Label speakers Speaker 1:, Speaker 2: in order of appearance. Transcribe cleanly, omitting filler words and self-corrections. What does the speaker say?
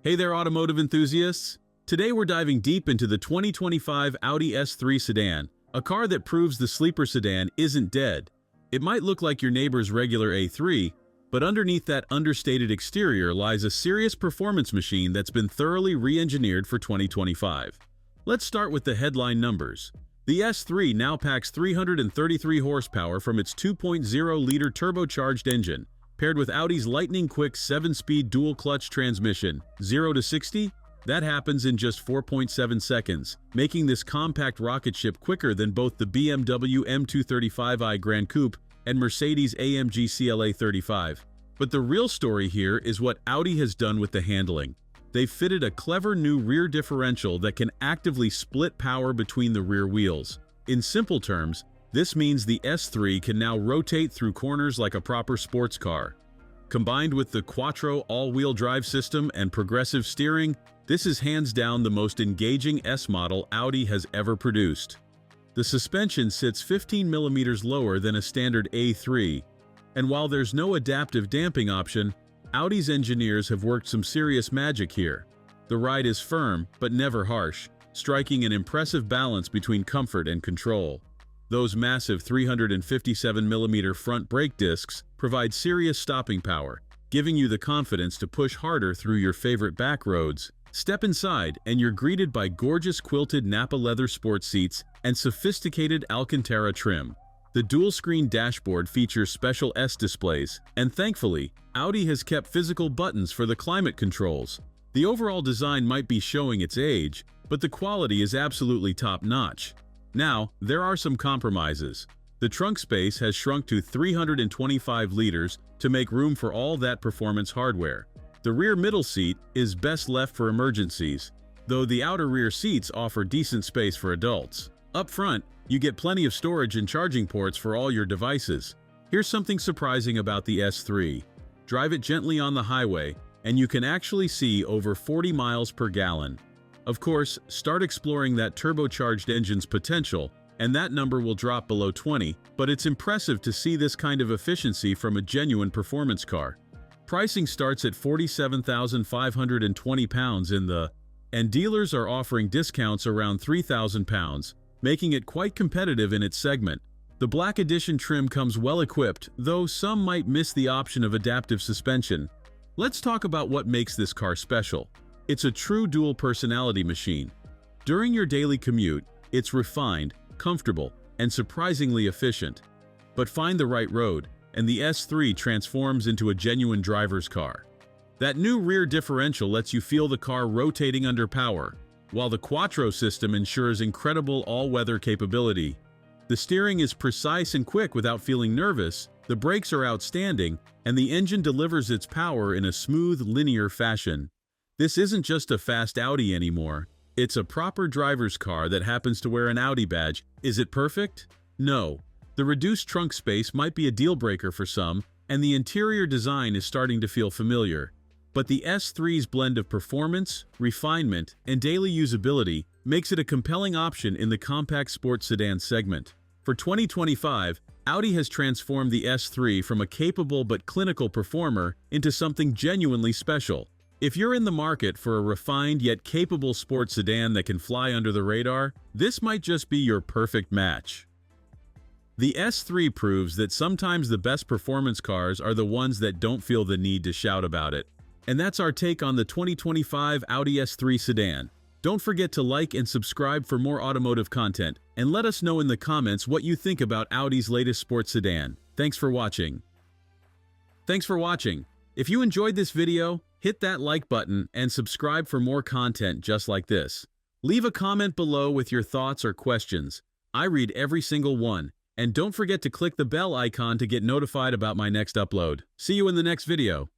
Speaker 1: Hey there, automotive enthusiasts! Today we're diving deep into the 2025 Audi S3 sedan, a car that proves the sleeper sedan isn't dead. It might look like your neighbor's regular A3, but underneath that understated exterior lies a serious performance machine that's been thoroughly re-engineered for 2025. Let's start with the headline numbers. The S3 now packs 333 horsepower from its 2.0-liter turbocharged engine, paired with Audi's lightning-quick 7-speed dual-clutch transmission. 0 to 60? That happens in just 4.7 seconds, making this compact rocket ship quicker than both the BMW M235i Gran Coupe and Mercedes-AMG CLA 35. But the real story here is what Audi has done with the handling. They've fitted a clever new rear differential that can actively split power between the rear wheels. In simple terms, this means the S3 can now rotate through corners like a proper sports car. Combined with the quattro all-wheel drive system and progressive steering, this is hands down the most engaging S model Audi has ever produced. The suspension sits 15 millimeters lower than a standard A3, and while there's no adaptive damping option, Audi's engineers have worked some serious magic here. The ride is firm but never harsh, striking an impressive balance between comfort and control. Those massive 357mm front brake discs provide serious stopping power, giving you the confidence to push harder through your favorite back roads. Step inside and you're greeted by gorgeous quilted Nappa leather sports seats and sophisticated Alcantara trim. The dual-screen dashboard features special S displays, and thankfully, Audi has kept physical buttons for the climate controls. The overall design might be showing its age, but the quality is absolutely top-notch. Now, there are some compromises. The trunk space has shrunk to 325 liters to make room for all that performance hardware. The rear middle seat is best left for emergencies, though the outer rear seats offer decent space for adults. Up front, you get plenty of storage and charging ports for all your devices. Here's something surprising about the S3. Drive it gently on the highway, and you can actually see over 40 miles per gallon. Of course, start exploring that turbocharged engine's potential, and that number will drop below 20, but it's impressive to see this kind of efficiency from a genuine performance car. Pricing starts at £47,520 and dealers are offering discounts around £3,000, making it quite competitive in its segment. The Black Edition trim comes well equipped, though some might miss the option of adaptive suspension. Let's talk about what makes this car special. It's a true dual personality machine. During your daily commute, it's refined, comfortable, and surprisingly efficient. But find the right road, and the S3 transforms into a genuine driver's car. That new rear differential lets you feel the car rotating under power, while the quattro system ensures incredible all-weather capability. The steering is precise and quick without feeling nervous, the brakes are outstanding, and the engine delivers its power in a smooth, linear fashion. This isn't just a fast Audi anymore. It's a proper driver's car that happens to wear an Audi badge. Is it perfect? No. The reduced trunk space might be a deal-breaker for some, and the interior design is starting to feel familiar. But the S3's blend of performance, refinement, and daily usability makes it a compelling option in the compact sports sedan segment. For 2025, Audi has transformed the S3 from a capable but clinical performer into something genuinely special. If you're in the market for a refined yet capable sports sedan that can fly under the radar, this might just be your perfect match. The S3 proves that sometimes the best performance cars are the ones that don't feel the need to shout about it. And that's our take on the 2025 Audi S3 sedan. Don't forget to like and subscribe for more automotive content, and let us know in the comments what you think about Audi's latest sports sedan. Thanks for watching. If you enjoyed this video, hit that like button and subscribe for more content just like this. Leave a comment below with your thoughts or questions. I read every single one. And don't forget to click the bell icon to get notified about my next upload. See you in the next video.